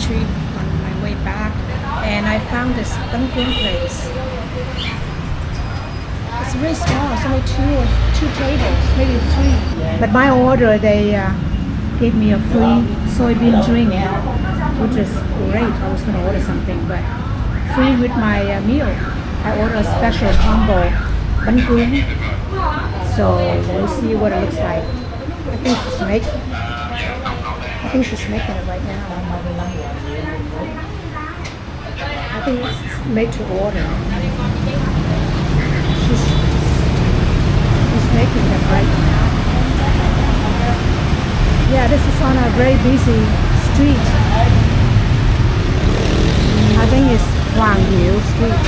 treat on my way back, and I found this Banh Cuon place. It's really small. It's only two tables, maybe three. But my order, they gave me a free soybean drink, which is great. I was going to order something, but free with my meal. I ordered a special combo Banh Cuon. So we'll see what it looks like. I think she's making it right now. I think it's made to order. She's making it right now. Yeah, this is on a very busy street. I think it's Hoang Street.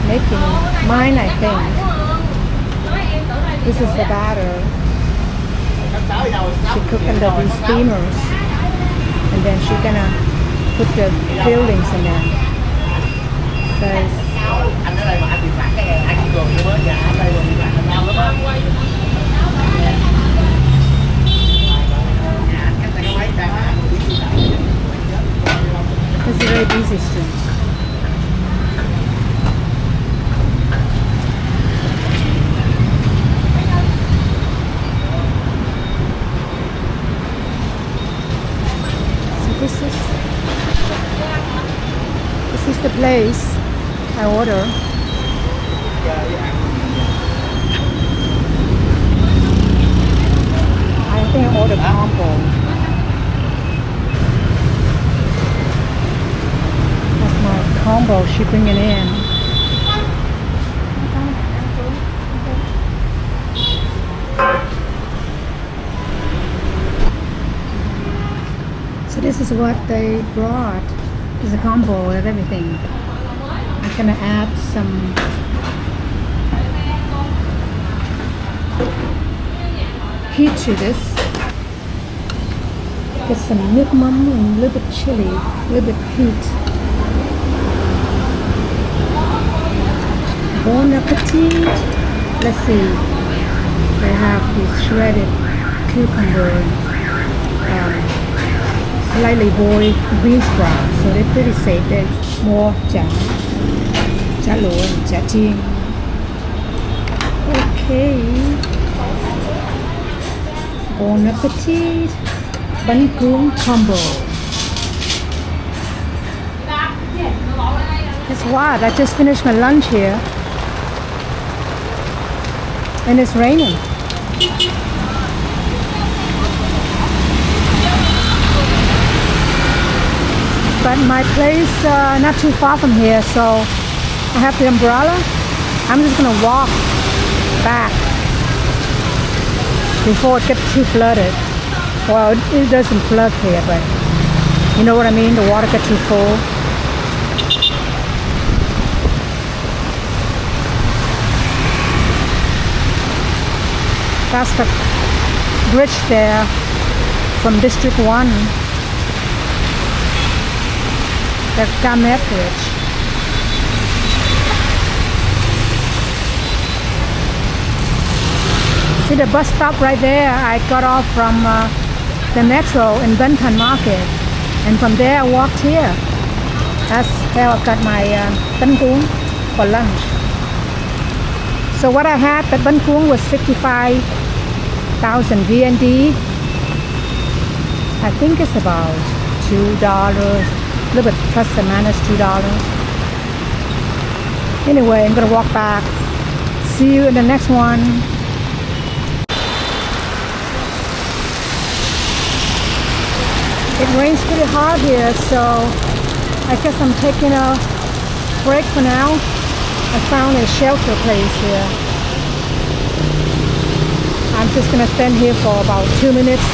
Making mine, I think. This is the batter. She cooked under these steamers, and then she's gonna put the fillings in there. Says it's a very busy street. This is the place I order. I think I ordered combo. That's my combo she bringing in. So this is what they brought. It's a combo of everything. I'm gonna add some heat to this. Get some nước mắm and a little bit chili, a little bit heat. Bon appetit. Let's see. They have this shredded cucumber, slightly boiled bean sprouts, so they're pretty safe. They're more chả lụa and chả chiên. Okay. Bon appetit. Banh Cuon combo. Guess what? I just finished my lunch here, and it's raining. But my place not too far from here, so I have the umbrella. I'm just gonna walk back before it gets too flooded. Well, it doesn't flood here, but you know what I mean? The water gets too full. That's the bridge there from District 1. The Kamet Bridge. See the bus stop right there? I got off from the metro in Banh Cuon Market, and from there I walked here. That's how I got my Banh Cuon for lunch. So what I had at Banh Cuon was 55,000 VND. I think it's about $2. A little bit plus or minus $2. Anyway, I'm gonna walk back. See you in the next one. It rains pretty hard here, so I guess I'm taking a break for now. I found a shelter place here. I'm just gonna stand here for about 2 minutes.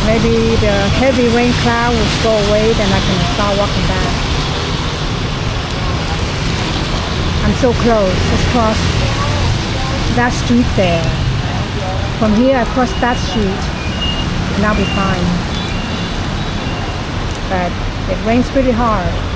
Maybe the heavy rain cloud will go away, then I can start walking back. I'm so close. Just cross that street there. From here, I cross that street, and I'll be fine. But It rains pretty hard.